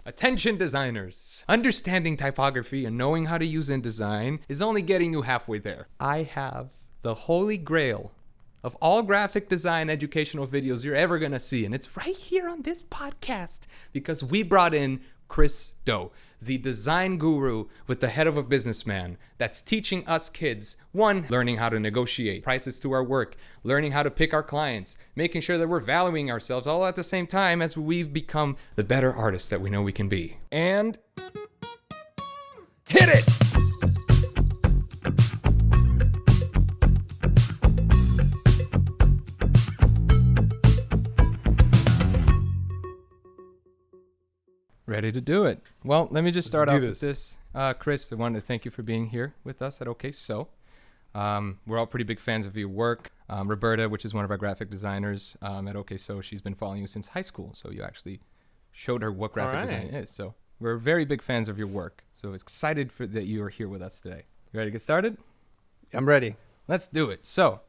Attention designers! Understanding typography and knowing how to use InDesign is only getting you halfway there. I have the holy grail of all graphic design educational videos you're ever gonna see, and it's right here on this podcast because we brought in Chris Do, the design guru with the head of a businessman that's teaching us kids, one, learning how to negotiate prices to our work, learning how to pick our clients, making sure that we're valuing ourselves all at the same time as we've become the better artists that we know we can be. And hit it! Ready to do it. Well, let me just start off with this. Chris, I wanted to thank you for being here with us at OK So. We're all pretty big fans of your work. Roberta, which is one of our graphic designers at OK So, she's been following you since high school. So you actually showed her what graphic design is. So we're very big fans of your work. So excited that you are here with us today. You ready to get started? I'm ready. Let's do it. So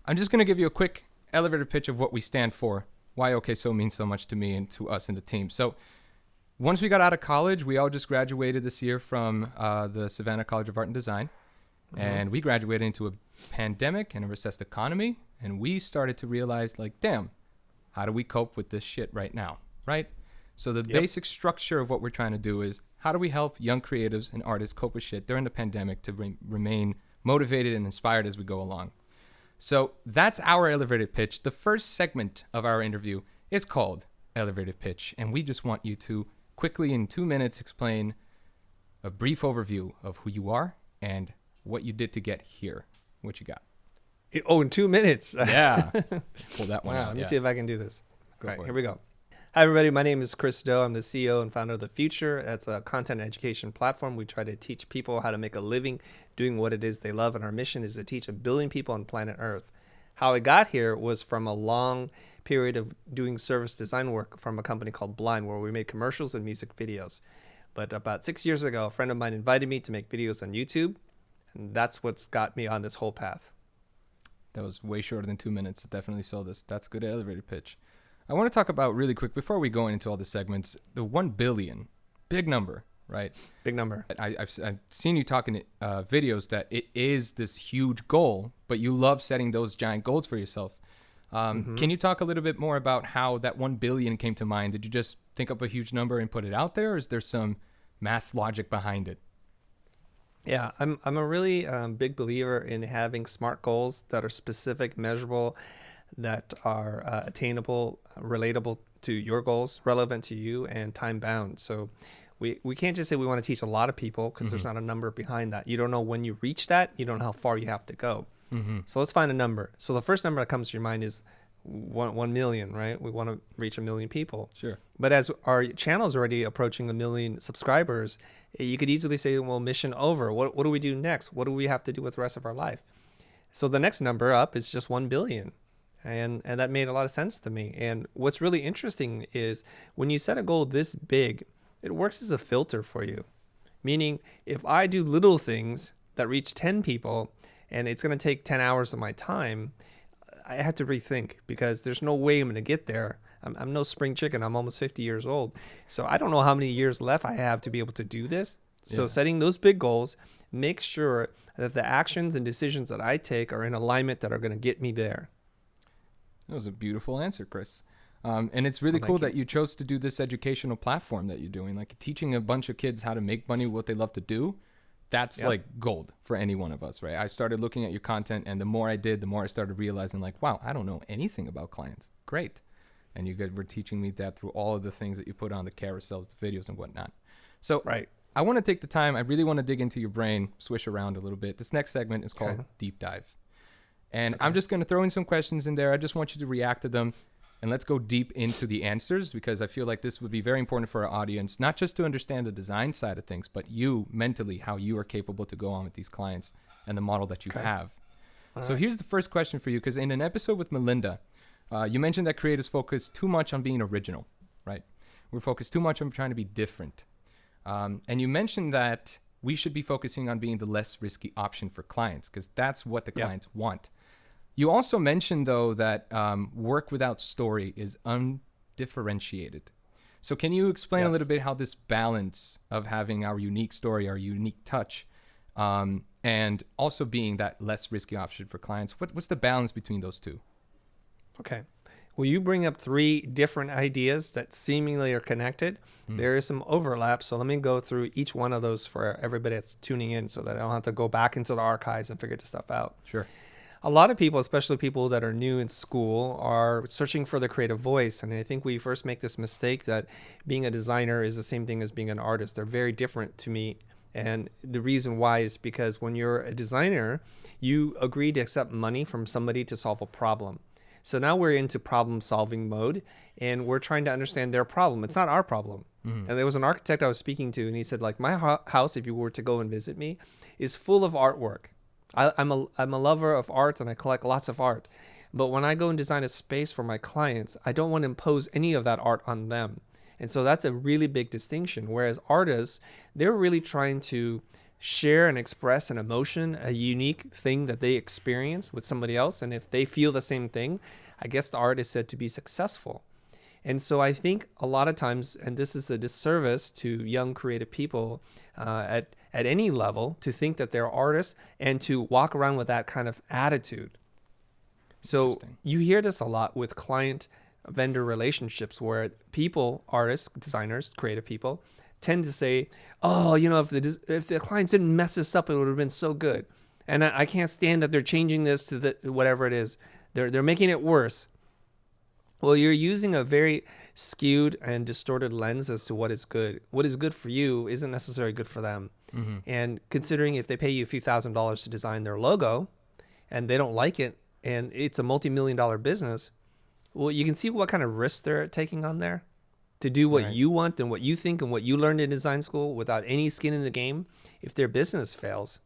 I'm just going to give you a quick elevator pitch of what we stand for, why OK So means so much to me and to us and the team. So once we got out of college, we all just graduated this year from the Savannah College of Art and Design. Mm-hmm. And we graduated into a pandemic and a recessed economy. And we started to realize, like, damn, how do we cope with this shit right now, right? So the basic structure of what we're trying to do is how do we help young creatives and artists cope with shit during the pandemic to remain motivated and inspired as we go along. So that's our elevator pitch. The first segment of our interview is called Elevator Pitch. And we just want you to quickly, in 2 minutes, explain a brief overview of who you are and what you did to get here. What you got? Oh, in 2 minutes. Yeah. Pull that one out. Let me see if I can do this. All right, here we go. Hi, everybody. My name is Chris Do. I'm the CEO and founder of The Futur. That's a content education platform. We try to teach people how to make a living doing what it is they love. And our mission is to teach 1 billion people on planet Earth. How I got here was from a long period of doing service design work from a company called Blind, where we made commercials and music videos. But about 6 years ago, a friend of mine invited me to make videos on YouTube, and that's what's got me on this whole path. That was way shorter than 2 minutes. It definitely sold us. That's a good elevator pitch. I want to talk about really quick, before we go into all the segments, the 1 billion, big number, right? Big number. I've seen you talk in videos that it is this huge goal, but you love setting those giant goals for yourself. Can you talk a little bit more about how that 1 billion came to mind? Did you just think up a huge number and put it out there, or is there some math logic behind it? Yeah, I'm a really big believer in having SMART goals that are specific, measurable, that are attainable, relatable to your goals, relevant to you, and time bound. So we can't just say we want to teach a lot of people because there's not a number behind that. You don't know when you reach that. You don't know how far you have to go. So let's find a number. So the first number that comes to your mind is 1 million, right? We want to reach 1 million people. Sure. But as our channel is already approaching 1 million subscribers, you could easily say, well, mission over. What do we do next? What do we have to do with the rest of our life? So the next number up is just 1 billion. And that made a lot of sense to me. And what's really interesting is when you set a goal this big, it works as a filter for you. Meaning, if I do little things that reach 10 people, and it's going to take 10 hours of my time, I have to rethink because there's no way I'm going to get there. I'm no spring chicken. I'm almost 50 years old. So I don't know how many years left I have to be able to do this. So setting those big goals makes sure that the actions and decisions that I take are in alignment that are going to get me there. That was a beautiful answer, Chris. And it's really cool that you chose to do this educational platform that you're doing, like teaching a bunch of kids how to make money, what they love to do. That's like gold for any one of us, right? I started looking at your content, and the more I did, the more I started realizing, like, wow, I don't know anything about clients. Great. And you guys were teaching me that through all of the things that you put on the carousels, the videos, and whatnot. So I want to take the time. I really want to dig into your brain, swish around a little bit. This next segment is called Deep Dive. And I'm just going to throw in some questions in there. I just want you to react to them. And let's go deep into the answers, because I feel like this would be very important for our audience, not just to understand the design side of things, but you mentally, how you are capable to go on with these clients and the model that you have. So here's the first question for you, because in an episode with Melinda, you mentioned that creatives focus too much on being original, right? We're focused too much on trying to be different. And you mentioned that we should be focusing on being the less risky option for clients, because that's what the clients want. You also mentioned, though, that work without story is undifferentiated. So can you explain a Yes. little bit how this balance of having our unique story, our unique touch, and also being that less risky option for clients, what's the balance between those two? Okay. Well, you bring up three different ideas that seemingly are connected. There is some overlap. So let me go through each one of those for everybody that's tuning in so that I don't have to go back into the archives and figure this stuff out. Sure. A lot of people, especially people that are new in school, are searching for the creative voice. And I think we first make this mistake that being a designer is the same thing as being an artist. They're very different to me. And the reason why is because when you're a designer, you agree to accept money from somebody to solve a problem. So now we're into problem solving mode and we're trying to understand their problem. It's not our problem. And there was an architect I was speaking to and he said, like, my house, if you were to go and visit me, is full of artwork. I'm a lover of art and I collect lots of art. But when I go and design a space for my clients, I don't want to impose any of that art on them. And so that's a really big distinction. Whereas artists, they're really trying to share and express an emotion, a unique thing that they experience with somebody else. And if they feel the same thing, I guess the art is said to be successful. And so I think a lot of times, and this is a disservice to young creative people at any level, to think that they're artists and to walk around with that kind of attitude. So you hear this a lot with client vendor relationships where people, artists, designers, creative people, tend to say, oh, if the clients didn't mess this up, it would have been so good. And I can't stand that they're changing this to whatever it is. They're making it worse. Well, you're using a very skewed and distorted lens as to what is good. What is good for you isn't necessarily good for them. And considering if they pay you a few $1,000s to design their logo and they don't like it and it's a multi-million-dollar business, well, you can see what kind of risk they're taking on there to do what you want and what you think and what you learned in design school without any skin in the game. If their business fails,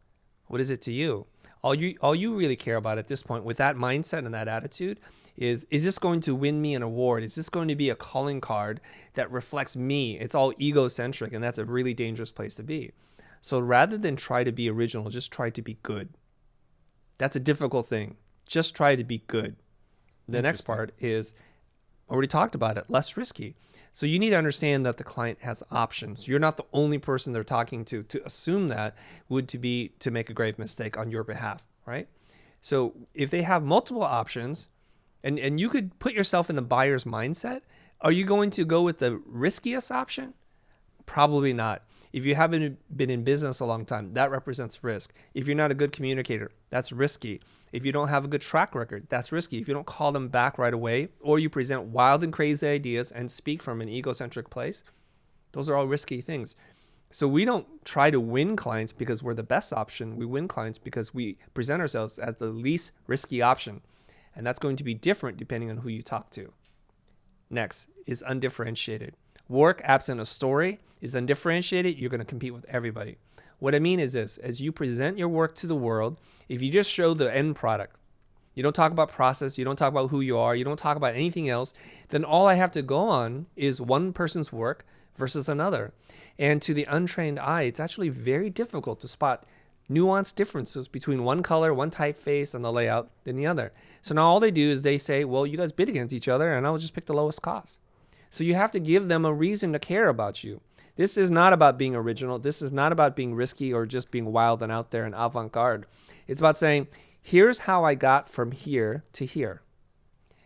what is it to you? All you really care about at this point with that mindset and that attitude is this going to win me an award? Is this going to be a calling card that reflects me? It's all egocentric, and that's a really dangerous place to be. So rather than try to be original, just try to be good. That's a difficult thing. Just try to be good. The next part is, already talked about it, less risky. So you need to understand that the client has options. You're not the only person they're talking to. To assume that would be to make a grave mistake on your behalf, right? So if they have multiple options, and you could put yourself in the buyer's mindset, are you going to go with the riskiest option? Probably not. If you haven't been in business a long time, that represents risk. If you're not a good communicator, that's risky. If you don't have a good track record, that's risky. If you don't call them back right away, or you present wild and crazy ideas and speak from an egocentric place, those are all risky things. So we don't try to win clients because we're the best option. We win clients because we present ourselves as the least risky option. And that's going to be different depending on who you talk to. Next is undifferentiated. Work absent a story is undifferentiated. You're going to compete with everybody. What I mean is this: as you present your work to the world, if you just show the end product, you don't talk about process, you don't talk about who you are, you don't talk about anything else, then all I have to go on is one person's work versus another. And to the untrained eye, it's actually very difficult to spot nuanced differences between one color, one typeface, and the layout than the other. So now all they do is they say, well, you guys bid against each other, and I'll just pick the lowest cost. So you have to give them a reason to care about you. This is not about being original. This is not about being risky or just being wild and out there and avant-garde. It's about saying, here's how I got from here to here.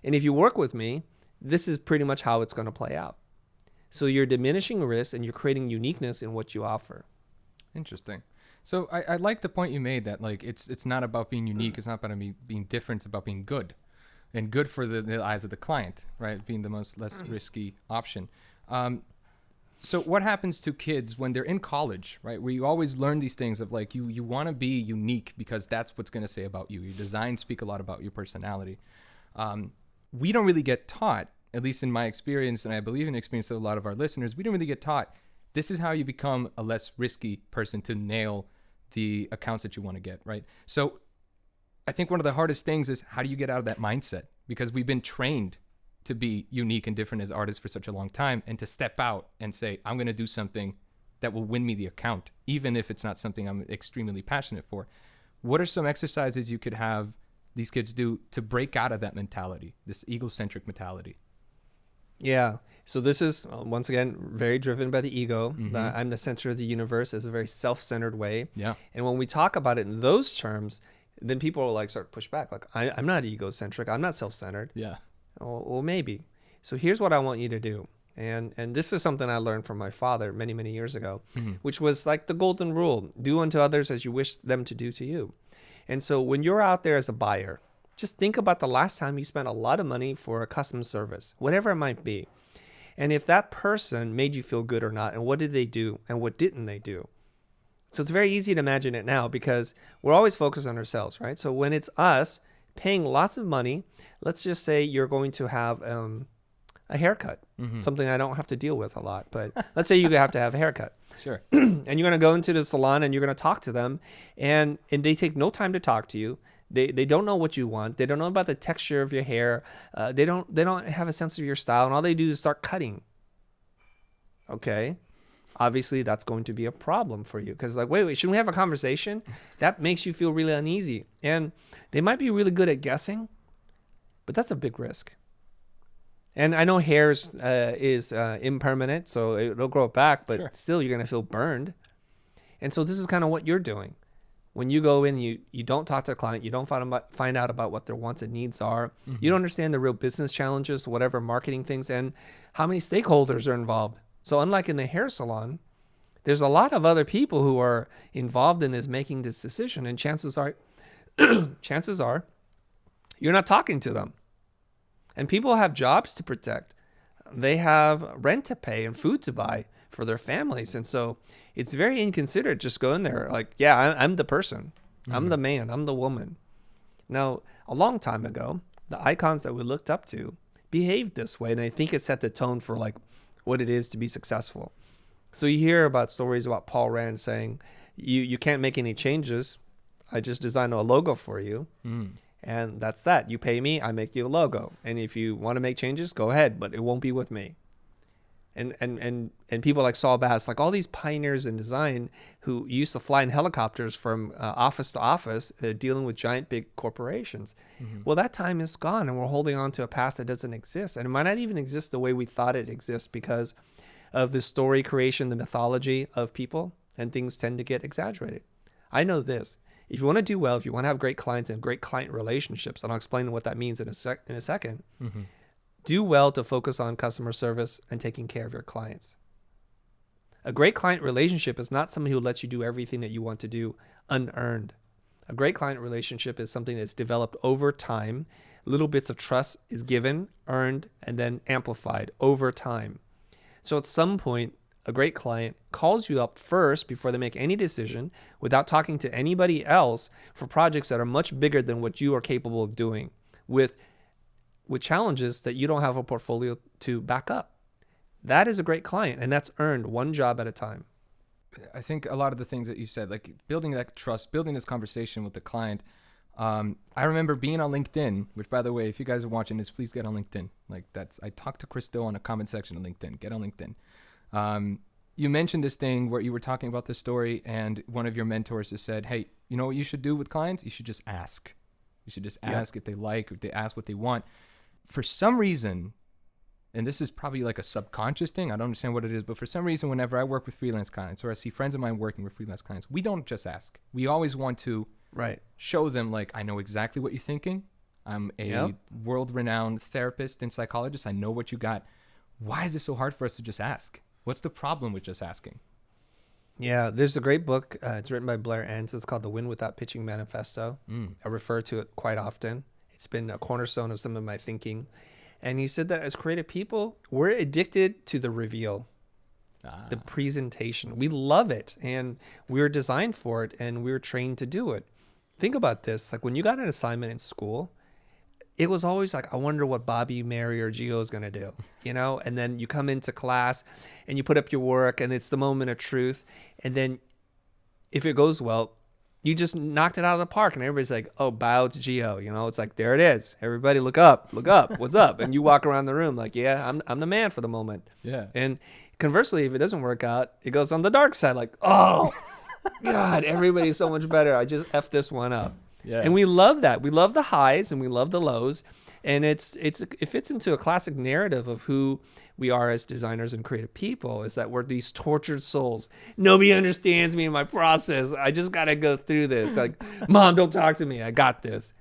And if you work with me, this is pretty much how it's going to play out. So you're diminishing risk and you're creating uniqueness in what you offer. Interesting. So I like the point you made that like it's not about being unique. It's not about being different. It's about being good, and good for the eyes of the client, right? Being the less risky option. So what happens to kids when they're in college, right? Where you always learn these things of like you want to be unique because that's what's going to say about you. Your designs speak a lot about your personality. We don't really get taught, at least in my experience, and I believe in the experience of a lot of our listeners, we don't really get taught this is how you become a less risky person to nail the accounts that you want to get, right? So I think one of the hardest things is how do you get out of that mindset? Because we've been trained to be unique and different as artists for such a long time, and to step out and say, I'm going to do something that will win me the account, even if it's not something I'm extremely passionate for. What are some exercises you could have these kids do to break out of that mentality, this egocentric mentality? Yeah. So this is, once again, very driven by the ego. Mm-hmm. I'm the center of the universe is a very self-centered way. Yeah. And when we talk about it in those terms, then people will like start to push back. Like, I'm not egocentric. I'm not self-centered. Yeah. Well, maybe. So here's what I want you to do. And this is something I learned from my father many, many years ago, which was like the golden rule: do unto others as you wish them to do to you. And so when you're out there as a buyer, just think about the last time you spent a lot of money for a custom service, whatever it might be. And if that person made you feel good or not, and what did they do and what didn't they do? So it's very easy to imagine it now because we're always focused on ourselves, right? So when it's us paying lots of money, let's just say you're going to have a haircut, something I don't have to deal with a lot, but let's say you have to have a haircut. Sure. And you're going to go into the salon and you're going to talk to them, and they take no time to talk to you. They don't know what you want. They don't know about the texture of your hair. They don't have a sense of your style, and all they do is start cutting. Okay. Obviously, that's going to be a problem for you because, like, wait, shouldn't we have a conversation? That makes you feel really uneasy. And they might be really good at guessing, but that's a big risk. And I know hair is impermanent, so it'll grow back, but Sure. Still you're going to feel burned. And so this is kind of what you're doing. When you go in, you don't talk to the client, you don't find out about what their wants and needs are. You don't understand the real business challenges, whatever marketing things, and how many stakeholders are involved. So unlike in the hair salon, there's a lot of other people who are involved in this, making this decision, and chances are you're not talking to them. And people have jobs to protect. They have rent to pay and food to buy for their families. And so it's very inconsiderate just go in there like, yeah, I'm the person. I'm the man. I'm the woman. Now, a long time ago, the icons that we looked up to behaved this way. And I think it set the tone for like what it is to be successful. So you hear about stories about Paul Rand saying, you can't make any changes. I just designed a logo for you. And that's that. You pay me, I make you a logo. And if you want to make changes, go ahead, but it won't be with me. And people like Saul Bass, like all these pioneers in design who used to fly in helicopters from office to office, dealing with giant big corporations. Well, that time is gone, and we're holding on to a past that doesn't exist. And it might not even exist the way we thought it exists because of the story creation, the mythology of people, and things tend to get exaggerated. I know this. If you want to do well, if you want to have great clients and great client relationships, and I'll explain what that means in a second, do well to focus on customer service and taking care of your clients. A great client relationship is not somebody who lets you do everything that you want to do unearned. A great client relationship is something that's developed over time. Little bits of trust is given, earned, and then amplified over time. So at some point, a great client calls you up first before they make any decision without talking to anybody else for projects that are much bigger than what you are capable of doing with challenges that you don't have a portfolio to back up. That is a great client, and that's earned one job at a time. I think a lot of the things that you said, like building that trust, building this conversation with the client. I remember being on LinkedIn, which, by the way, if you guys are watching this, please get on LinkedIn. I talked to Chris Doe on a comment section of LinkedIn. Get on LinkedIn. You mentioned this thing where you were talking about this story, and one of your mentors has said, hey, you know what you should do with clients? You should just ask. You should just ask if they like, if they ask what they want. For some reason, and this is probably like a subconscious thing, I don't understand what it is, but for some reason, whenever I work with freelance clients or I see friends of mine working with freelance clients, we don't just ask. We always want to show them, like, I know exactly what you're thinking. I'm a world-renowned therapist and psychologist. I know what you got. Why is it so hard for us to just ask? What's the problem with just asking? Yeah, there's a great book. It's written by Blair Enns. It's called The Win Without Pitching Manifesto. I refer to it quite often. It's been a cornerstone of some of my thinking. And he said that as creative people, we're addicted to the reveal, the presentation. We love it, and we're designed for it, and we're trained to do it. Think about this. Like when you got an assignment in school, it was always like, I wonder what Bobby, Mary, or Gio is going to do, you know? And then you come into class and you put up your work and it's the moment of truth. And then if it goes well, you just knocked it out of the park and everybody's like, oh, bow to Gio. You know, it's like, there it is. Everybody look up, what's up? And you walk around the room like, yeah, I'm the man for the moment. Yeah. And conversely, if it doesn't work out, it goes on the dark side. Like, oh, God, everybody's so much better. I just F this one up. Yeah. And we love that. We love the highs and we love the lows. And it fits into a classic narrative of who we are as designers and creative people, is that we're these tortured souls. Nobody understands me in my process. I just got to go through this. Like, Mom, don't talk to me. I got this.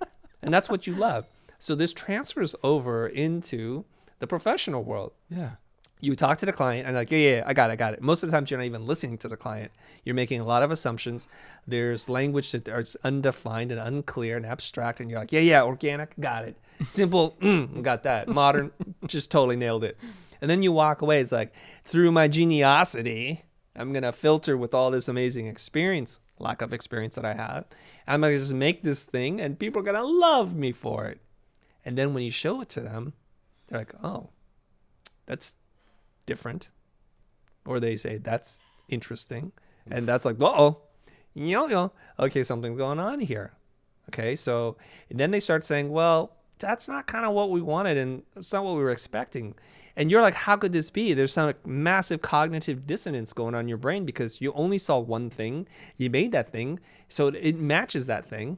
And that's what you love. So this transfers over into the professional world. Yeah. You talk to the client and like, yeah, I got it. Most of the times you're not even listening to the client. You're making a lot of assumptions. There's language that is undefined and unclear and abstract. And you're like, yeah, organic, got it. Simple, got that. Modern, just totally nailed it. And then you walk away. It's like, through my geniosity, I'm going to filter with all this amazing experience, lack of experience that I have. I'm going to just make this thing and people are going to love me for it. And then when you show it to them, they're like, oh, that's different. Or they say, that's interesting. And that's like, okay, something's going on here. Okay, so and then they start saying, well, that's not kind of what we wanted and it's not what we were expecting. And you're like, how could this be? There's some like massive cognitive dissonance going on in your brain because you only saw one thing. You made that thing. So it matches that thing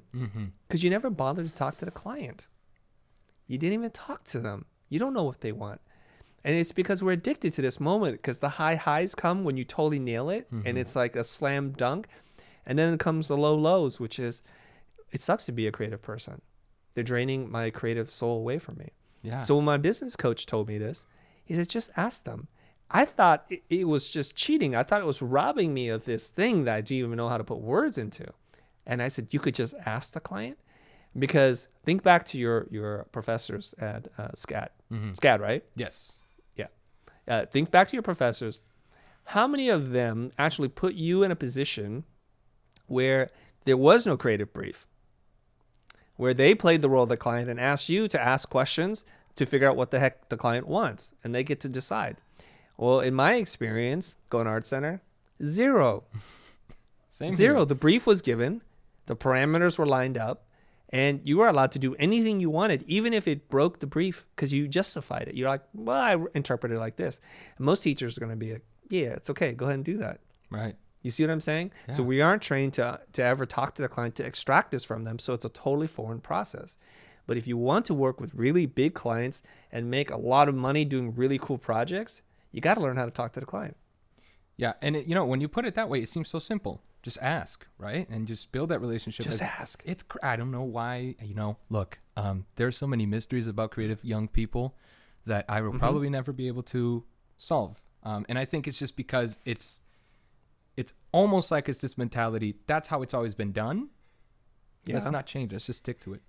because you never bothered to talk to the client. You didn't even talk to them. You don't know what they want. And it's because we're addicted to this moment because the high highs come when you totally nail it and it's like a slam dunk. And then comes the low lows, which is, it sucks to be a creative person. They're draining my creative soul away from me. Yeah. So when my business coach told me this, he said, just ask them. I thought it was just cheating. I thought it was robbing me of this thing that I didn't even know how to put words into. And I said, you could just ask the client. Because think back to your professors at SCAD. SCAD, right? Yes. Yeah. Think back to your professors. How many of them actually put you in a position where there was no creative brief? Where they played the role of the client and asked you to ask questions to figure out what the heck the client wants. And they get to decide. Well, in my experience, going to Art Center, zero. Zero. Here. The brief was given. The parameters were lined up. And you were allowed to do anything you wanted, even if it broke the brief, because you justified it. You're like, well, I interpret it like this. And most teachers are going to be like, yeah, it's okay. Go ahead and do that. Right. You see what I'm saying? Yeah. So we aren't trained to ever talk to the client to extract this from them. So it's a totally foreign process. But if you want to work with really big clients and make a lot of money doing really cool projects, you got to learn how to talk to the client. Yeah. And when you put it that way, it seems so simple. Just ask, right? And just build that relationship. Just ask. I don't know why, look, there's so many mysteries about creative young people that I will probably never be able to solve. And I think it's just because it's almost like it's this mentality. That's how it's always been done. Yeah. Let's not change. Let's just stick to it.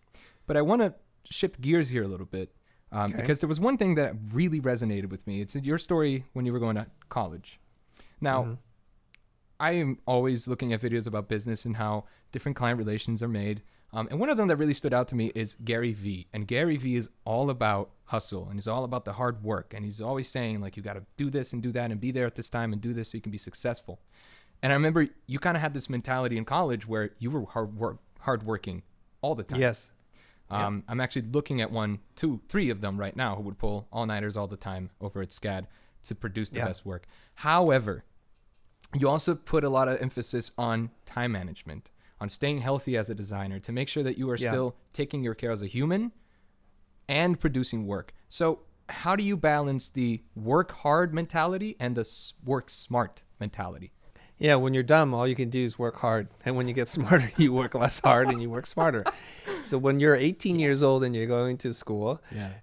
But I want to shift gears here a little bit because there was one thing that really resonated with me. It's your story when you were going to college. Now, I am always looking at videos about business and how different client relations are made. And one of them that really stood out to me is Gary Vee. And Gary Vee is all about hustle and he's all about the hard work. And he's always saying, like, you got to do this and do that and be there at this time and do this so you can be successful. And I remember you kind of had this mentality in college where you were hardworking all the time. Yes. I'm actually looking at 1, 2, 3 of them right now who would pull all-nighters all the time over at SCAD to produce the best work. However, you also put a lot of emphasis on time management, on staying healthy as a designer to make sure that you are still taking your care as a human and producing work. So how do you balance the work hard mentality and the work smart mentality? Yeah, when you're dumb, all you can do is work hard. And when you get smarter, you work less hard and you work smarter. So when you're 18 years old and you're going to school,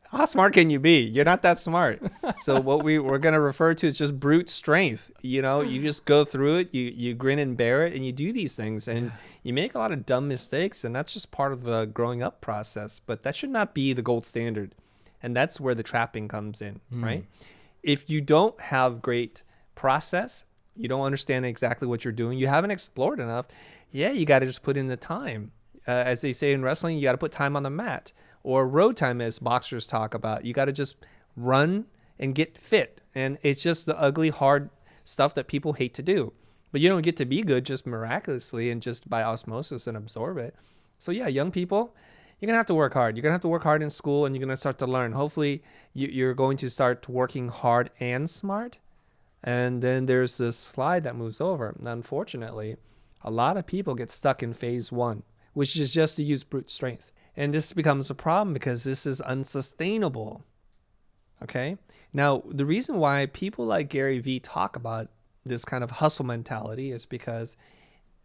how smart can you be? You're not that smart. So what we're going to refer to is just brute strength. You just go through it, you grin and bear it, and you do these things. And you make a lot of dumb mistakes, and that's just part of the growing up process. But that should not be the gold standard. And that's where the trapping comes in, right? If you don't have great process, you don't understand exactly what you're doing, you haven't explored enough, you got to just put in the time. As they say in wrestling, you got to put time on the mat. Or road time, as boxers talk about. You got to just run and get fit. And it's just the ugly, hard stuff that people hate to do. But you don't get to be good just miraculously and just by osmosis and absorb it. So young people, you're going to have to work hard. You're going to have to work hard in school and you're going to start to learn. Hopefully, you're going to start working hard and smart. And then there's this slide that moves over. And unfortunately, a lot of people get stuck in phase 1, which is just to use brute strength. And this becomes a problem because this is unsustainable. Okay. Now, the reason why people like Gary Vee talk about this kind of hustle mentality is because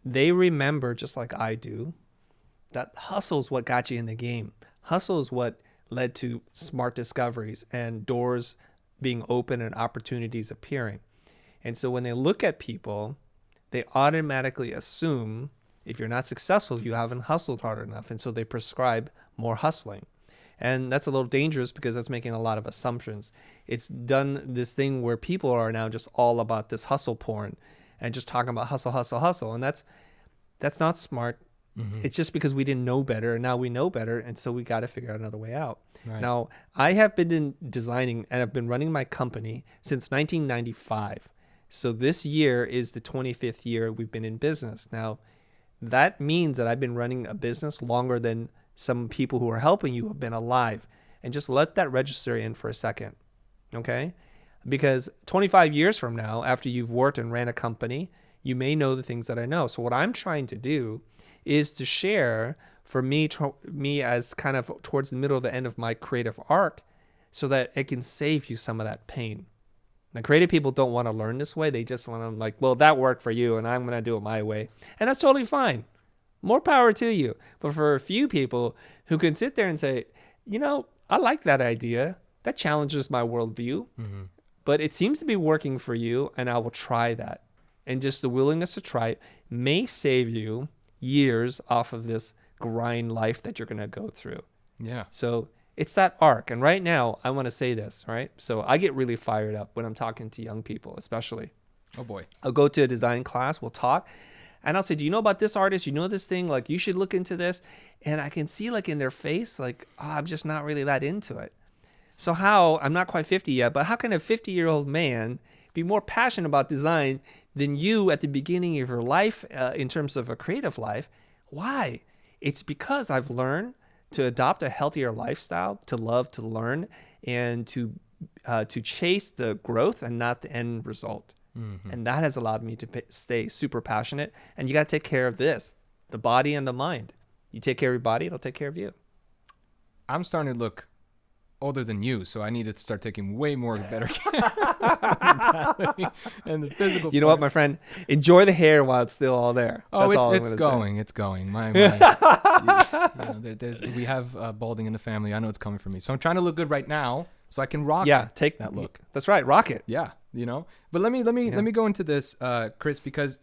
they remember, just like I do, that hustle is what got you in the game. Hustle is what led to smart discoveries and doors being open and opportunities appearing. And so when they look at people, they automatically assume if you're not successful, you haven't hustled hard enough. And so they prescribe more hustling. And that's a little dangerous because that's making a lot of assumptions. It's done this thing where people are now just all about this hustle porn and just talking about hustle, hustle, hustle. And that's not smart. Mm-hmm. It's just because we didn't know better, and now we know better, and so we got to figure out another way out. Right. Now, I have been designing and I've been running my company since 1995. So this year is the 25th year we've been in business. Now, that means that I've been running a business longer than some people who are helping you have been alive. And just let that register in for a second, okay? Because 25 years from now, after you've worked and ran a company, you may know the things that I know. So what I'm trying to do is to share for me as kind of towards the middle of the end of my creative arc so that it can save you some of that pain. Now, creative people don't want to learn this way. They just want to like, well, that worked for you and I'm going to do it my way. And that's totally fine. More power to you. But for a few people who can sit there and say, you know, I like that idea. That challenges my worldview. Mm-hmm. But it seems to be working for you and I will try that. And just the willingness to try it may save you years off of this grind life that you're going to go through. Yeah. So it's that arc. And right now, I want to say this, right? So I get really fired up when I'm talking to young people, especially. Oh, boy. I'll go to a design class, we'll talk, and I'll say, do you know about this artist? You know this thing? Like, you should look into this. And I can see, like, in their face, like, oh, I'm just not really that into it. So how, I'm not quite 50 yet, but how can a 50-year-old man be more passionate about design than you at the beginning of your life in terms of a creative life? Why? It's because I've learned to adopt a healthier lifestyle, to love to learn, and to chase the growth and not the end result. Mm-hmm. And that has allowed me to stay super passionate. And you got to take care of this, the body and the mind. You take care of your body, it'll take care of you. I'm starting to look older than you, so I need to start taking way more better care of the mentality and the physical. You know what, my friend? Enjoy the hair while it's still all there. Oh, it's going. It's going. We have balding in the family. I know it's coming from me, so I'm trying to look good right now, so I can rock. Take that look. That's right. Rock it. Yeah, you know. But let me go into this, Chris, because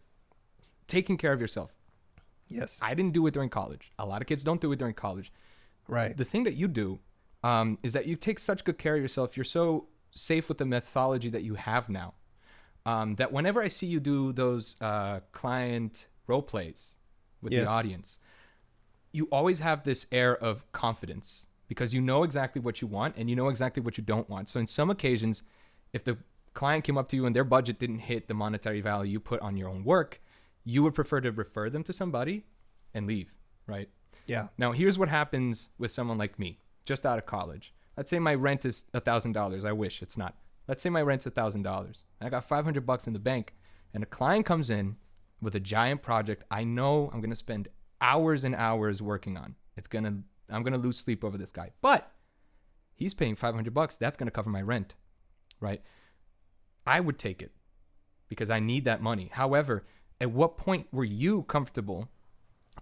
taking care of yourself. Yes. I didn't do it during college. A lot of kids don't do it during college. Right. The thing that you do is that you take such good care of yourself. You're so safe with the methodology that you have now that whenever I see you do those client role plays with the audience, you always have this air of confidence because you know exactly what you want and you know exactly what you don't want. So in some occasions, if the client came up to you and their budget didn't hit the monetary value you put on your own work, you would prefer to refer them to somebody and leave, right? Yeah. Now, here's what happens with someone like me, just out of college. Let's say my rent is $1,000. I wish it's not. Let's say my rent's $1,000. I got $500 in the bank, and a client comes in with a giant project I know I'm going to spend hours and hours working on. I'm going to lose sleep over this guy. But he's paying $500. That's going to cover my rent, right? I would take it because I need that money. However, at what point were you comfortable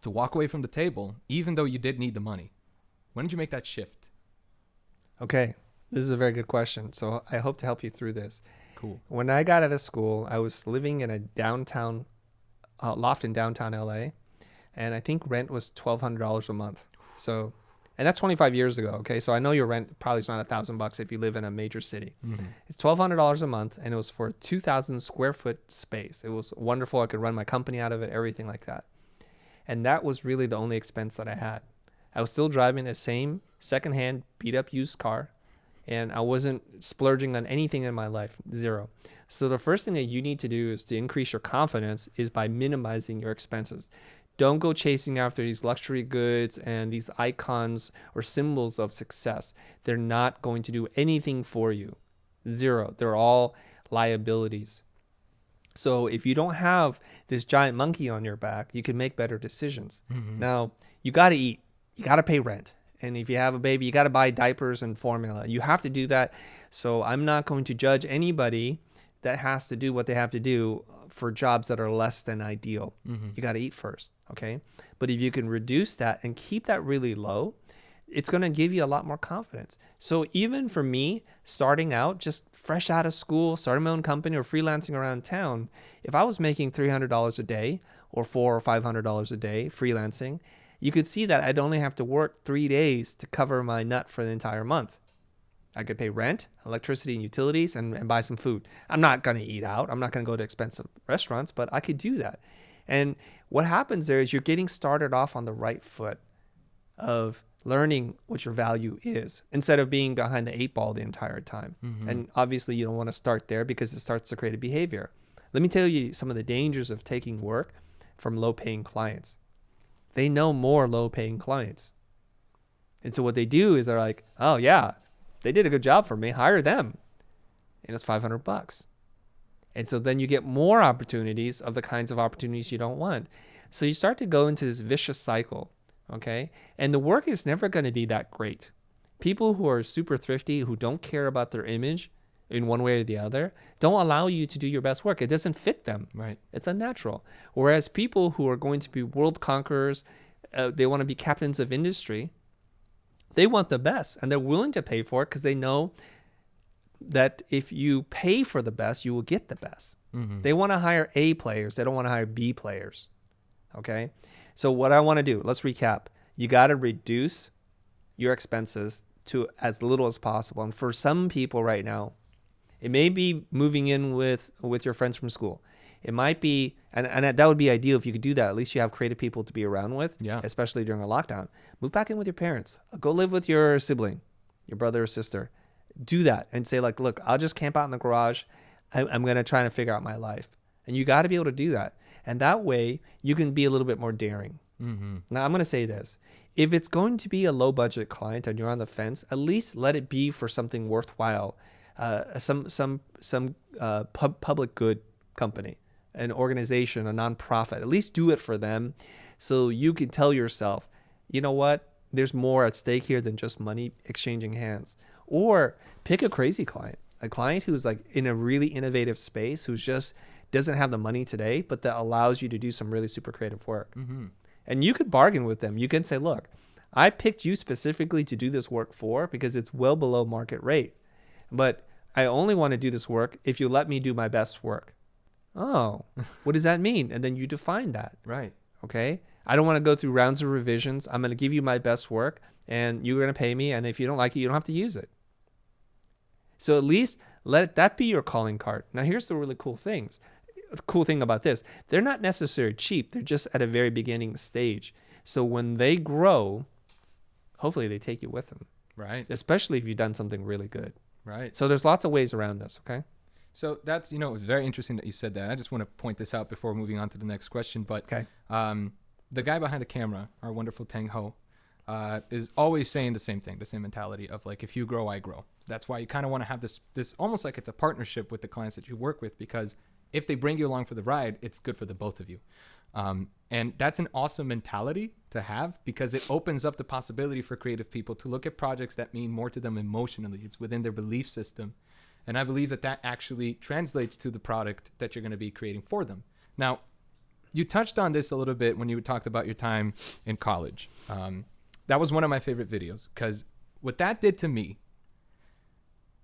to walk away from the table, even though you did need the money? When did you make that shift? Okay, this is a very good question. So I hope to help you through this. Cool. When I got out of school, I was living in a downtown loft in downtown LA, and I think rent was $1,200 a month. So, and that's 25 years ago. Okay, so I know your rent probably is not $1,000 if you live in a major city. Mm-hmm. It's $1,200 a month, and it was for a 2,000 square foot space. It was wonderful. I could run my company out of it, everything like that. And that was really the only expense that I had. I was still driving the same secondhand beat up used car, and I wasn't splurging on anything in my life, zero. So the first thing that you need to do is to increase your confidence is by minimizing your expenses. Don't go chasing after these luxury goods and these icons or symbols of success. They're not going to do anything for you. Zero. They're all liabilities. So if you don't have this giant monkey on your back, you can make better decisions. Mm-hmm. Now, you got to eat. You got to pay rent. And if you have a baby, you got to buy diapers and formula. You have to do that. So I'm not going to judge anybody that has to do what they have to do for jobs that are less than ideal. You got to eat first, okay? But if you can reduce that and keep that really low, it's going to give you a lot more confidence. So even for me, starting out, just fresh out of school, starting my own company or freelancing around town, if I was making $300 a day or $400 or $500 a day freelancing, you could see that I'd only have to work 3 days to cover my nut for the entire month. I could pay rent, electricity, and utilities, and buy some food. I'm not going to eat out. I'm not going to go to expensive restaurants, but I could do that. And what happens there is you're getting started off on the right foot of learning what your value is instead of being behind the 8 ball the entire time. And obviously you don't want to start there because it starts to create a behavior. Let me tell you some of the dangers of taking work from low-paying clients. They know more low-paying clients. And so what they do is they're like, oh yeah, they did a good job for me, hire them. And it's $500. And so then you get more opportunities of the kinds of opportunities you don't want. So you start to go into this vicious cycle, okay? And the work is never going to be that great. People who are super thrifty, who don't care about their image in one way or the other, don't allow you to do your best work. It doesn't fit them. Right. It's unnatural. Whereas people who are going to be world conquerors, they want to be captains of industry, they want the best, and they're willing to pay for it because they know that if you pay for the best, you will get the best. They want to hire A players. They don't want to hire B players. Okay? So what I want to do, let's recap. You got to reduce your expenses to as little as possible. And for some people right now, it may be moving in with your friends from school. It might be, and that would be ideal if you could do that. At least you have creative people to be around with, especially during a lockdown. Move back in with your parents. Go live with your sibling, your brother or sister. Do that and say like, look, I'll just camp out in the garage. I'm going to try to figure out my life. And you got to be able to do that. And that way you can be a little bit more daring. Now I'm going to say this. If it's going to be a low budget client and you're on the fence, at least let it be for something worthwhile. Some public good company, an organization, a nonprofit. At least do it for them so you can tell yourself, you know what, there's more at stake here than just money exchanging hands. Or pick a crazy client, a client who's like in a really innovative space, who's just doesn't have the money today, but that allows you to do some really super creative work. And you could bargain with them. You can say, look, I picked you specifically to do this work for because it's well below market rate. But I only want to do this work if you let me do my best work. Oh, what does that mean? And then you define that. Right. Okay. I don't want to go through rounds of revisions. I'm going to give you my best work and you're going to pay me. And if you don't like it, you don't have to use it. So at least let that be your calling card. Now, here's the really cool things. The cool thing about this, they're not necessarily cheap. They're just at a very beginning stage. So when they grow, hopefully they take you with them. Right. Especially if you've done something really good. Right. So there's lots of ways around this. Okay. So that's, very interesting that you said that. I just want to point this out before moving on to the next question. But the guy behind the camera, our wonderful Tang Ho, is always saying the same thing, the same mentality of like, if you grow, I grow. That's why you kind of want to have this almost like it's a partnership with the clients that you work with, because if they bring you along for the ride, it's good for the both of you. And that's an awesome mentality to have because it opens up the possibility for creative people to look at projects that mean more to them emotionally. It's within their belief system. And I believe that actually translates to the product that you're going to be creating for them. Now, you touched on this a little bit when you talked about your time in college. That was one of my favorite videos because what that did to me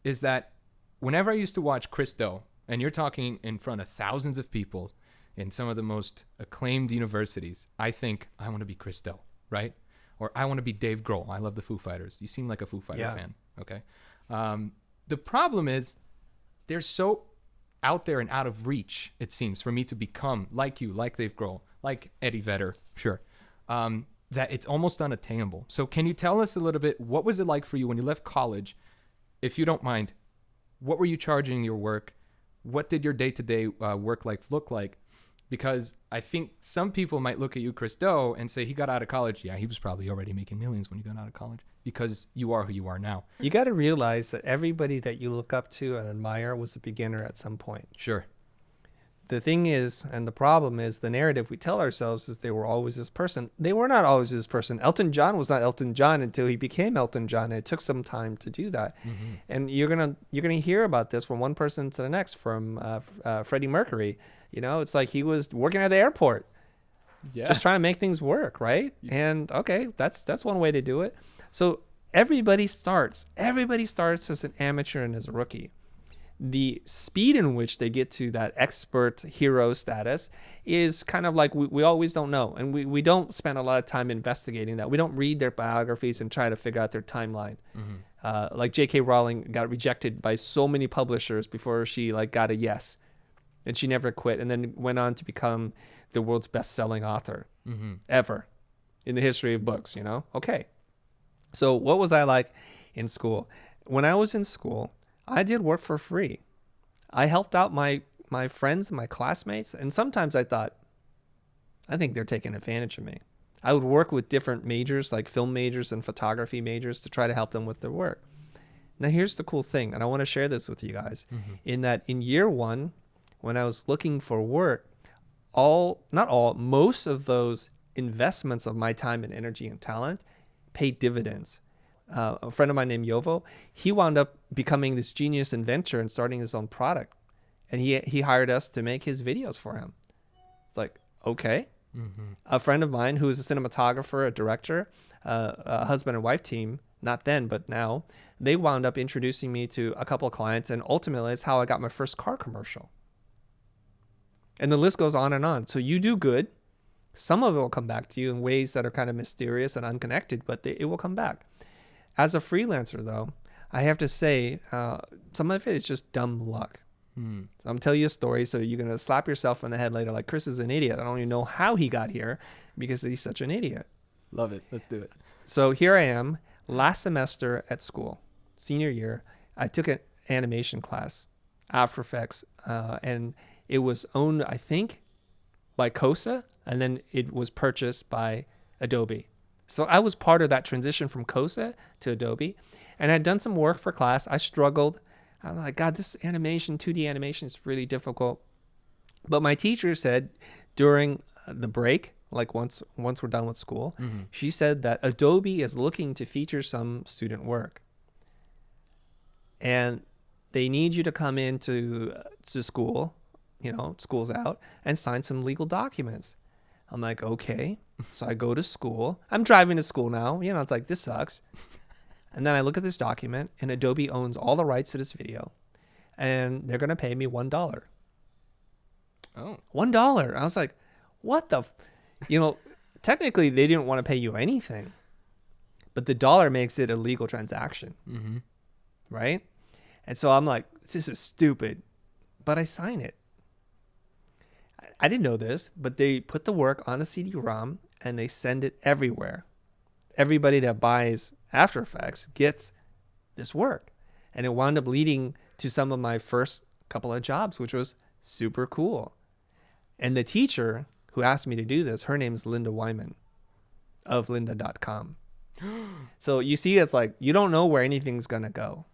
is that whenever I used to watch Chris Do, and you're talking in front of thousands of people in some of the most acclaimed universities, I think, I want to be Chris Do, right? Or I want to be Dave Grohl. I love the Foo Fighters. You seem like a Foo Fighter fan, okay? The problem is they're so out there and out of reach, it seems, for me to become like you, like Dave Grohl, like Eddie Vedder, sure, that it's almost unattainable. So can you tell us a little bit, what was it like for you when you left college? If you don't mind, what were you charging your work? What did your day-to-day work life look like? Because I think some people might look at you, Chris Do, and say he got out of college. Yeah, he was probably already making millions when he got out of college because you are who you are now. You got to realize that everybody that you look up to and admire was a beginner at some point. Sure. the thing is, and the problem is, the narrative we tell ourselves is they were always this person. They were not always this person. Elton John was not Elton John until he became Elton John, and it took some time to do that. Mm-hmm. And you're gonna hear about this from one person to the next. From Freddie Mercury, it's like he was working at the airport, just trying to make things work, right? And okay, that's one way to do it. So everybody starts as an amateur and as a rookie. The speed in which they get to that expert hero status is kind of like we always don't know. And we don't spend a lot of time investigating that. We don't read their biographies and try to figure out their timeline. Mm-hmm. Like J.K. Rowling got rejected by so many publishers before she got a yes. And she never quit, and then went on to become the world's best-selling author ever in the history of books, Okay. So what was I like in school? When I was in school, I did work for free. I helped out my friends and my classmates, and sometimes I thought, I think they're taking advantage of me. I would work with different majors, like film majors and photography majors, to try to help them with their work. Now, here's the cool thing, and I want to share this with you guys, in that in year one, when I was looking for work, most of those investments of my time and energy and talent paid dividends. A friend of mine named Yovo, he wound up becoming this genius inventor and starting his own product. And he hired us to make his videos for him. It's like, okay. Mm-hmm. A friend of mine who is a cinematographer, a director, a husband and wife team, not then, but now, they wound up introducing me to a couple of clients. And ultimately, it's how I got my first car commercial. And the list goes on and on. So you do good. Some of it will come back to you in ways that are kind of mysterious and unconnected, but it will come back. As a freelancer, though, I have to say, some of it is just dumb luck. So I'm going to tell you a story, so you're going to slap yourself in the head later like, Chris is an idiot. I don't even know how he got here because he's such an idiot. Love it. Let's do it. So here I am, last semester at school, senior year. I took an animation class, After Effects, and it was owned, I think, by Kosa, and then it was purchased by Adobe. So I was part of that transition from Kosa to Adobe, and I'd done some work for class. I struggled. I'm like, God, this animation, 2D animation is really difficult. But my teacher said during the break, like once we're done with school, she said that Adobe is looking to feature some student work. And they need you to come into school, school's out, and sign some legal documents. I'm like, okay. So I go to school. I'm driving to school now. It's like, this sucks. And then I look at this document, and Adobe owns all the rights to this video. And they're going to pay me $1. Oh. $1. I was like, what the... technically, they didn't want to pay you anything. But the dollar makes it a legal transaction. Mm-hmm. Right? And so I'm like, this is stupid. But I sign it. I didn't know this, but they put the work on the CD-ROM and they send it everywhere. Everybody that buys After Effects gets this work. And it wound up leading to some of my first couple of jobs, which was super cool. And the teacher who asked me to do this, her name is Linda Wyman of lynda.com. So you see, it's like, you don't know where anything's going to go.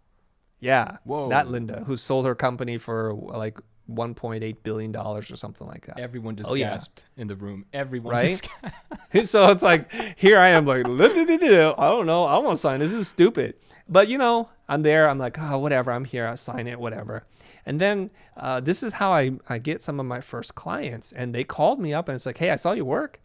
Yeah. Whoa. That Linda, who sold her company for like $1.8 billion or something like that. Everyone just gasped in the room. Everyone right? Just So it's like, here I am like, I don't know. I won't sign. This is stupid. But, I'm there. I'm like, oh, whatever. I'm here. I'll sign it, whatever. And then this is how I get some of my first clients. And they called me up and it's like, hey, I saw your work.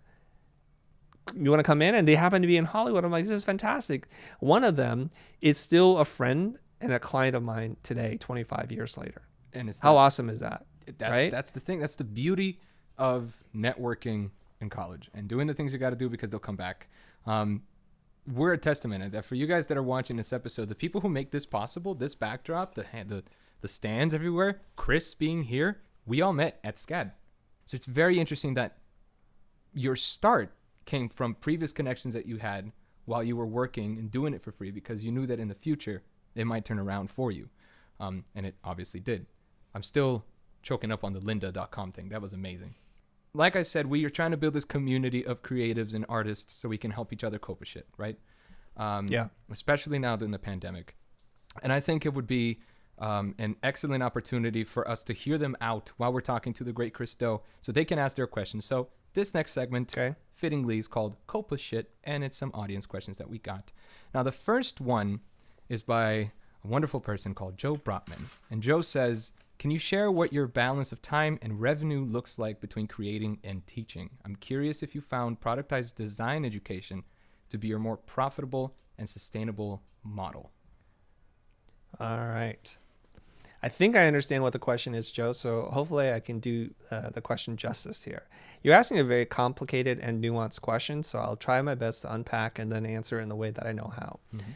You want to come in? And they happen to be in Hollywood. I'm like, this is fantastic. One of them is still a friend and a client of mine today, 25 years later. And how awesome is that? Right? That's the thing. That's the beauty of networking in college and doing the things you got to do because they'll come back. We're a testament that for you guys that are watching this episode, the people who make this possible, this backdrop, the stands everywhere, Chris being here, we all met at SCAD. So it's very interesting that your start came from previous connections that you had while you were working and doing it for free because you knew that in the future it might turn around for you. And it obviously did. I'm still choking up on the lynda.com thing. That was amazing. Like I said, we are trying to build this community of creatives and artists so we can help each other cope with shit, right? Yeah. Especially now during the pandemic. And I think it would be an excellent opportunity for us to hear them out while we're talking to the great Chris Do so they can ask their questions. So this next segment, fittingly, is called Cope with Shit, and it's some audience questions that we got. Now, the first one is by a wonderful person called Joe Brotman. And Joe says, can you share what your balance of time and revenue looks like between creating and teaching? I'm curious if you found productized design education to be your more profitable and sustainable model. All right. I think I understand what the question is, Joe, so hopefully I can do the question justice here. You're asking a very complicated and nuanced question, so I'll try my best to unpack and then answer in the way that I know how. Mm-hmm.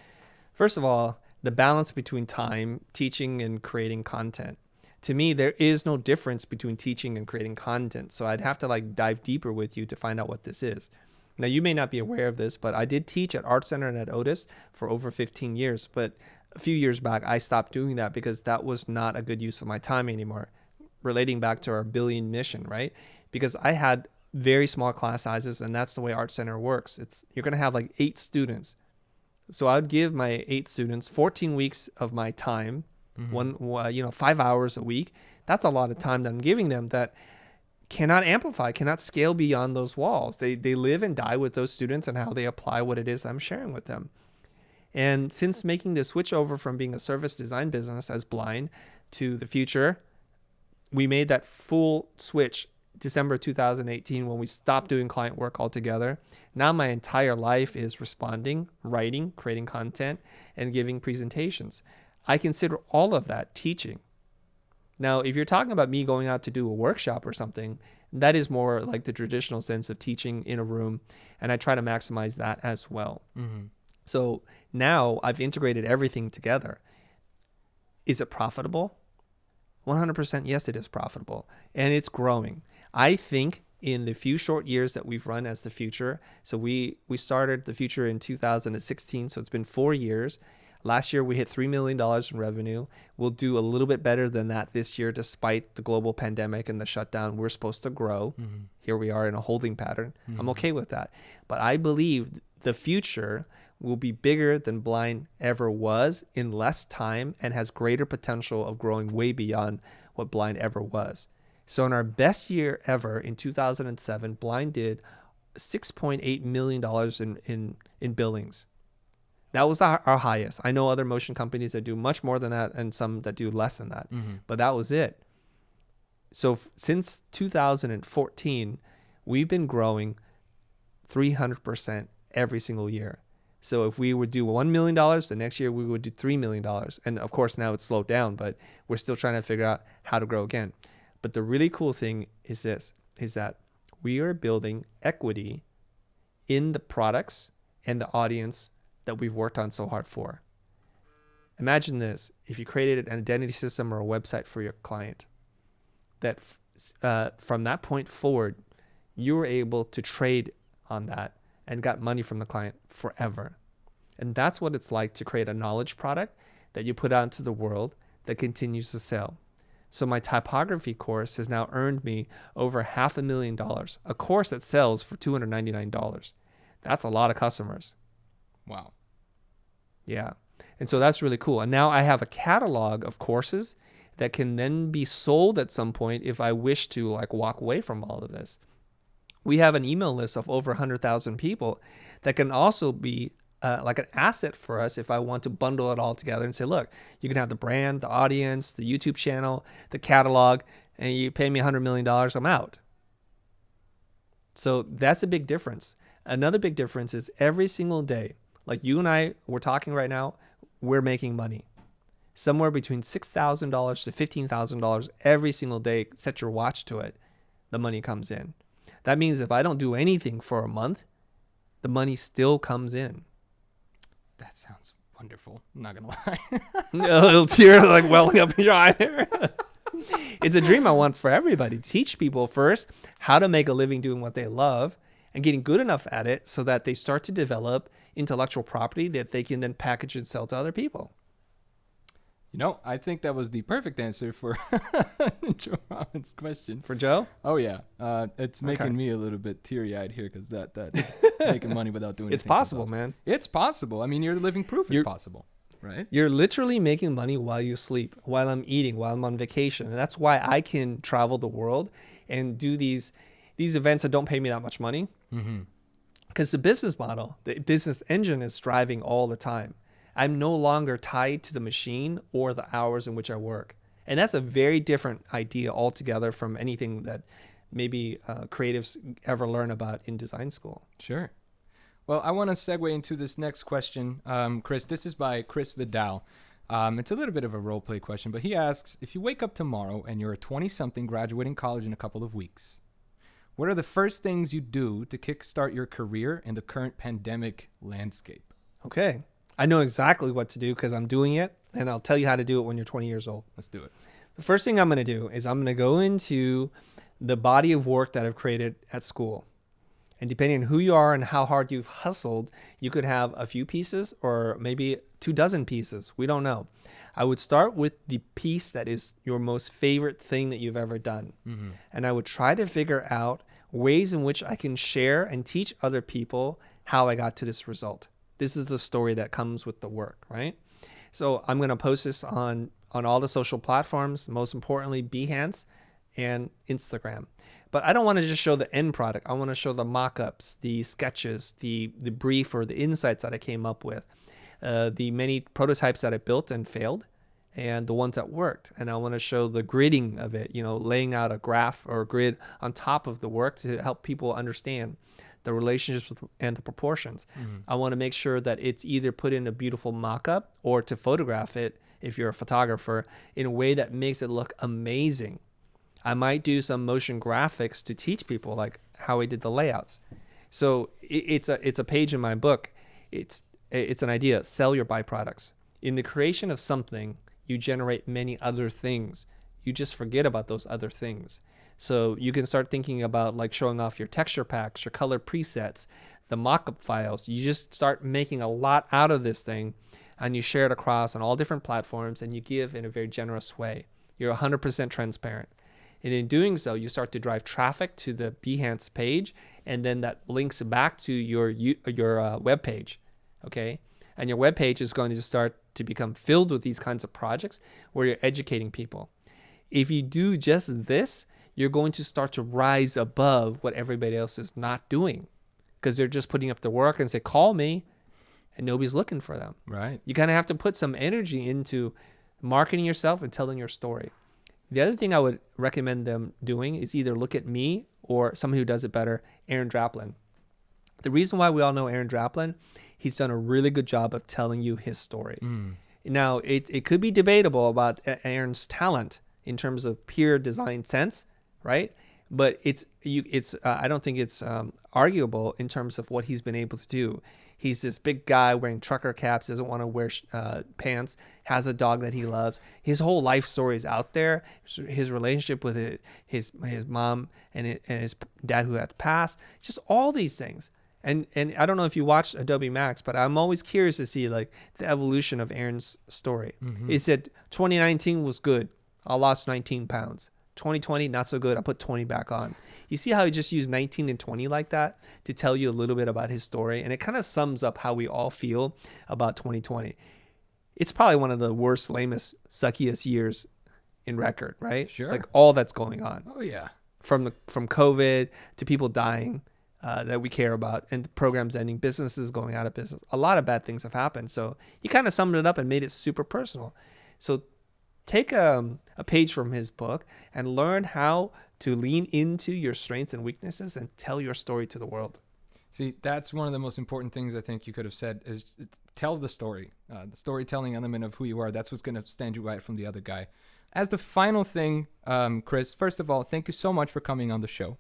First of all, the balance between time, teaching, and creating content. To me, there is no difference between teaching and creating content, so I'd have to dive deeper with you to find out what this is. Now, you may not be aware of this, but I did teach at Art Center and at Otis for over 15 years, but a few years back, I stopped doing that because that was not a good use of my time anymore, relating back to our billion mission, right? Because I had very small class sizes, and that's the way Art Center works. You're going to have 8 students. So I would give my 8 students 14 weeks of my time, 5 hours a week. That's a lot of time that I'm giving them that cannot amplify, cannot scale beyond those walls. They live and die with those students and how they apply what it is I'm sharing with them. And since making the switch over from being a service design business as Blind to the Futur, we made that full switch December 2018 when we stopped doing client work altogether. Now my entire life is responding, writing, creating content, and giving presentations. I consider all of that teaching. Now, if you're talking about me going out to do a workshop or something, that is more like the traditional sense of teaching in a room, and I try to maximize that as well. Mm-hmm. So now I've integrated everything together. Is it profitable? 100% yes, it is profitable, and it's growing. I think in the few short years that we've run as the Futur, so we started the Futur in 2016, so it's been 4 years. Last year, we hit $3 million in revenue. We'll do a little bit better than that this year, despite the global pandemic and the shutdown. We're supposed to grow. Mm-hmm. Here we are in a holding pattern. Mm-hmm. I'm okay with that. But I believe the Futur will be bigger than Blind ever was in less time and has greater potential of growing way beyond what Blind ever was. So in our best year ever in 2007, Blind did $6.8 million in billings. That was our highest. I know other motion companies that do much more than that and some that do less than that, but that was it. So since 2014, we've been growing 300% every single year. So if we would do $1 million, the next year we would do $3 million. And of course now it's slowed down, but we're still trying to figure out how to grow again. But the really cool thing is that we are building equity in the products and the audience that we've worked on so hard for. Imagine this: if you created an identity system or a website for your client, that from that point forward, you were able to trade on that and got money from the client forever. And that's what it's like to create a knowledge product that you put out into the world that continues to sell. So my typography course has now earned me over $500,000, a course that sells for $299. That's a lot of customers. Wow. Yeah. And so that's really cool. And now I have a catalog of courses that can then be sold at some point if I wish to walk away from all of this. We have an email list of over 100,000 people that can also be an asset for us if I want to bundle it all together and say, look, you can have the brand, the audience, the YouTube channel, the catalog, and you pay me $100 million, I'm out. So that's a big difference. Another big difference is every single day, like you and I, we're talking right now, we're making money. Somewhere between $6,000 to $15,000 every single day. Set your watch to it. The money comes in. That means if I don't do anything for a month, the money still comes in. That sounds wonderful. I'm not going to lie. A little tear welling up in your eye there. It's a dream I want for everybody. Teach people first how to make a living doing what they love and getting good enough at it so that they start to develop intellectual property that they can then package and sell to other people. I think that was the perfect answer for Joe Robin's question. For Joe? Oh, yeah. It's making me a little bit teary-eyed here because that making money without doing anything. It's possible, man. It's possible. I mean, you're the living proof it's possible. Right. You're literally making money while you sleep, while I'm eating, while I'm on vacation. And that's why I can travel the world and do these events that don't pay me that much money. Because the business model, the business engine is driving all the time. I'm no longer tied to the machine or the hours in which I work. And that's a very different idea altogether from anything that maybe creatives ever learn about in design school. Sure. Well, I want to segue into this next question, Chris. This is by Chris Vidal. It's a little bit of a role play question, but he asks, if you wake up tomorrow and you're a 20-something graduating college in a couple of weeks, what are the first things you do to kickstart your career in the current pandemic landscape? Okay. I know exactly what to do because I'm doing it, and I'll tell you how to do it when you're 20 years old. Let's do it. The first thing I'm going to do is I'm going to go into the body of work that I've created at school. And depending on who you are and how hard you've hustled, you could have a few pieces or maybe 24 pieces. We don't know. I would start with the piece that is your most favorite thing that you've ever done. And I would try to figure out ways in which I can share and teach other people how I got to this result. This is the story that comes with the work, right? So I'm going to post this on all the social platforms, most importantly, Behance and Instagram. But I don't want to just show the end product. I want to show the mock-ups, the sketches, the brief or the insights that I came up with, the many prototypes that I built and failed, and the ones that worked. And I want to show the gridding of it, laying out a graph or a grid on top of the work to help people understand the relationships and the proportions. I want to make sure that it's either put in a beautiful mock-up or to photograph it, if you're a photographer, in a way that makes it look amazing. I might do some motion graphics to teach people like how I did the layouts. So it's a page in my book. It's an idea. Sell your byproducts. In the creation of something, you generate many other things. You just forget about those other things. So you can start thinking about like showing off your texture packs, your color presets, the mockup files. You just start making a lot out of this thing, and you share it across on all different platforms, and you give in a very generous way. You're 100% transparent. And in doing so, you start to drive traffic to the Behance page, and then that links back to your web page, okay? And your web page is going to start to become filled with these kinds of projects where you're educating people. If you do just this, you're going to start to rise above what everybody else is not doing, because they're just putting up the work and say, call me, and nobody's looking for them. Right. You kind of have to put some energy into marketing yourself and telling your story. The other thing I would recommend them doing is either look at me or someone who does it better, Aaron Draplin. The reason why we all know Aaron Draplin, he's done a really good job of telling you his story. Now, it could be debatable about Aaron's talent in terms of pure design sense, right? But I don't think it's arguable in terms of what he's been able to do. He's this big guy wearing trucker caps, doesn't want to wear pants, has a dog that he loves. His whole life story is out there. His relationship with his mom and his dad who had passed. Just all these things. And I don't know if you watched Adobe Max, but I'm always curious to see like the evolution of Aaron's story. He said 2019 was good. I lost 19 pounds. 2020, not so good. I put 20 back on. You see how he just used 19 and 20 like that to tell you a little bit about his story? And it kind of sums up how we all feel about 2020. It's probably one of the worst, lamest, suckiest years in record, right? Sure. Like all that's going on. Oh, yeah. From COVID to people dying that we care about, and programs ending, businesses going out of business. A lot of bad things have happened. So he kind of summed it up and made it super personal. So take a page from his book and learn how to lean into your strengths and weaknesses and tell your story to the world. See, that's one of the most important things I think you could have said is tell the story. The storytelling element of who you are, that's what's going to stand you out from the other guy. As the final thing, Chris, first of all, thank you so much for coming on the show.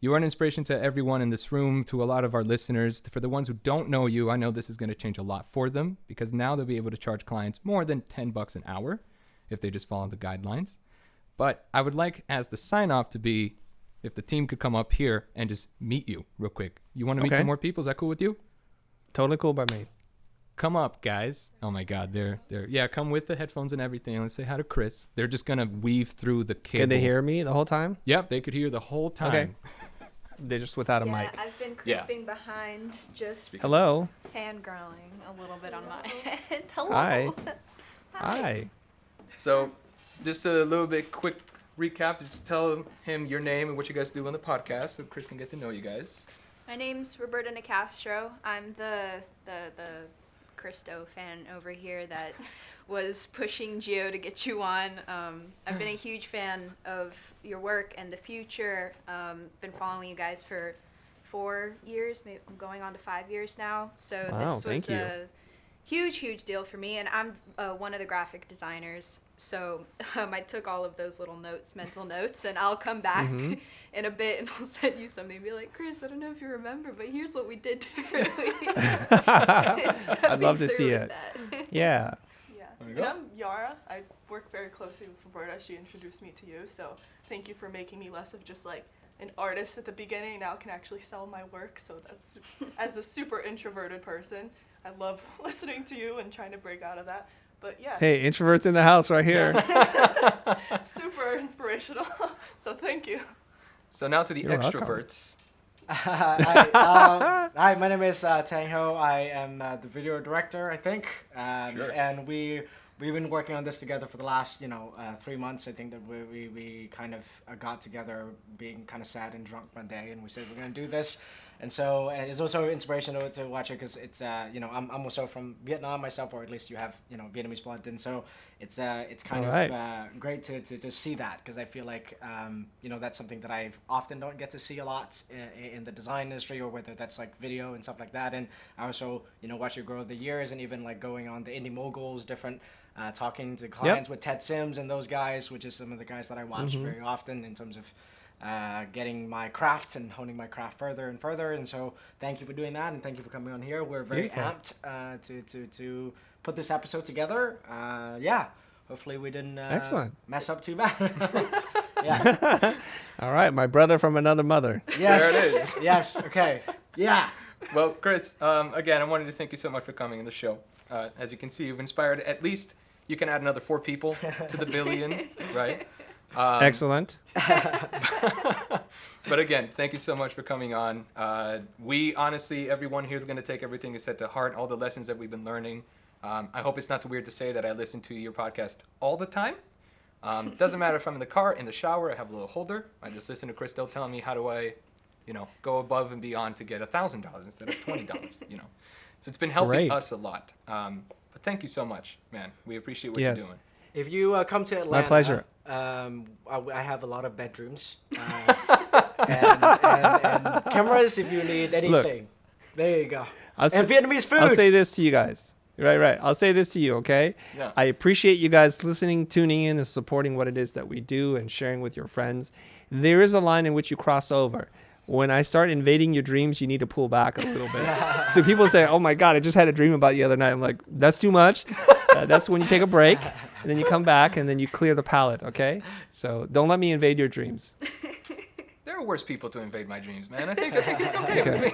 You are an inspiration to everyone in this room, to a lot of our listeners. For the ones who don't know you, I know this is going to change a lot for them, because now they'll be able to charge clients more than $10 an hour if they just follow the guidelines. But I would like, as the sign-off, to be, if the team could come up here and just meet you real quick. You want to meet some more people? Is that cool with you? Totally cool by me. Come up, guys. Oh my God, they're yeah. Come with the headphones and everything. Let's say hi to Chris. They're just gonna weave through the cable. Can they hear me the whole time? Yep, they could hear the whole time. Okay. they're just without a mic. I've been creeping behind, just Hello. fangirling a little bit on my end. Hello. Hi. Hi. So, just a little bit quick recap. Just tell him your name and what you guys do on the podcast, so Chris can get to know you guys. My name's Roberta Nicastro. I'm the Christo fan over here that was pushing Gio to get you on. I've been a huge fan of your work and the Futur. Been following you guys for 4 years. Maybe I'm going on to 5 years now. So this was a huge deal for me, and I'm one of the graphic designers. So I took all of those little notes, mental notes, and I'll come back in a bit and I'll send you something and be like, Chris, I don't know if you remember, but here's what we did differently. I'd love to see it. Yeah. And I'm Yara. I work very closely with Roberta. She introduced me to you, so thank you for making me less of just like an artist at the beginning. Now I can actually sell my work, so that's, as a super introverted person, I love listening to you and trying to break out of that. But yeah. Hey, introverts in the house right here. Super inspirational. So thank you. So now to the extroverts. Hi, my name is Tang Ho. I am the video director, I think. And we've been working on this together for the last 3 months. I think that we kind of got together being kind of sad and drunk one day, and we said we're going to do this. And so it's also inspirational to watch it because it's I'm also from Vietnam myself, or at least you have Vietnamese blood, and so it's kind of great to just see that, because I feel like that's something that I often don't get to see a lot in the design industry, or whether that's like video and stuff like that. And I also watch it grow over the years, and even like going on the Indie Moguls, different talking to clients with Ted Sims and those guys, which is some of the guys that I watch very often in terms of getting my craft and honing my craft further and further. And so thank you for doing that, and thank you for coming on here. We're very amped to put this episode together. Hopefully we didn't mess up too bad. All right, my brother from another mother. Yes. There it is. Yes, okay. Yeah. Well, Chris, again, I wanted to thank you so much for coming on the show. As you can see, you've inspired at least, you can add another 4 people to the billion, right? Excellent. But again, thank you so much for coming on. We honestly, everyone here is going to take everything you said to heart, all the lessons that we've been learning. I hope it's not too weird to say that I listen to your podcast all the time. Doesn't matter if I'm in the car, in the shower, I have a little holder. I just listen to Chris telling me how do I, go above and beyond to get $1,000 instead of $20, So it's been helping us a lot. But thank you so much, man. We appreciate what you're doing. If you come to Atlanta, my pleasure. I have a lot of bedrooms and cameras if you need anything. Look, there you go. And Vietnamese food. I'll say this to you guys. Right. I'll say this to you, okay? Yeah. I appreciate you guys listening, tuning in, and supporting what it is that we do and sharing with your friends. There is a line in which you cross over. When I start invading your dreams, you need to pull back a little bit. So people say, oh my God, I just had a dream about you the other night. I'm like, that's too much. That's when you take a break, and then you come back, and then you clear the palette, okay? So don't let me invade your dreams. There are worse people to invade my dreams, man. I think it's okay with me.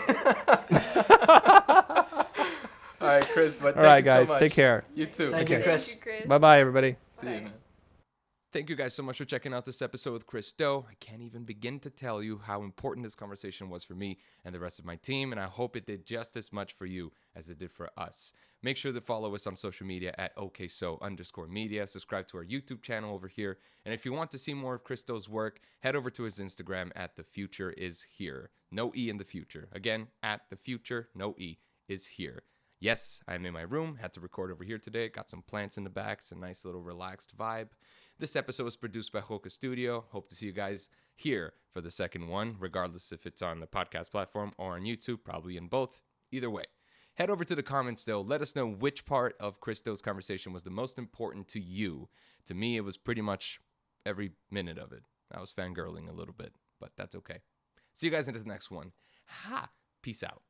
All right, Chris, but all right, thank you guys, so much. Take care. You too. Thank you, Chris. Thank you, Chris. Bye-bye, everybody. See you, man. Thank you guys so much for checking out this episode with Chris Stowe. I can't even begin to tell you how important this conversation was for me and the rest of my team, and I hope it did just as much for you as it did for us. Make sure to follow us on social media at okso_media. Subscribe to our YouTube channel over here. And if you want to see more of Chris Stowe's work, head over to his Instagram at The Future Is Here. No E in the future. Again, at The Future, no E is here. Yes, I'm in my room. Had to record over here today. Got some plants in the back. It's a nice little relaxed vibe. This episode was produced by Hoka Studio. Hope to see you guys here for the second one, regardless if it's on the podcast platform or on YouTube, probably in both. Either way. Head over to the comments, though. Let us know which part of Chris Stowe's conversation was the most important to you. To me, it was pretty much every minute of it. I was fangirling a little bit, but that's okay. See you guys into the next one. Peace out.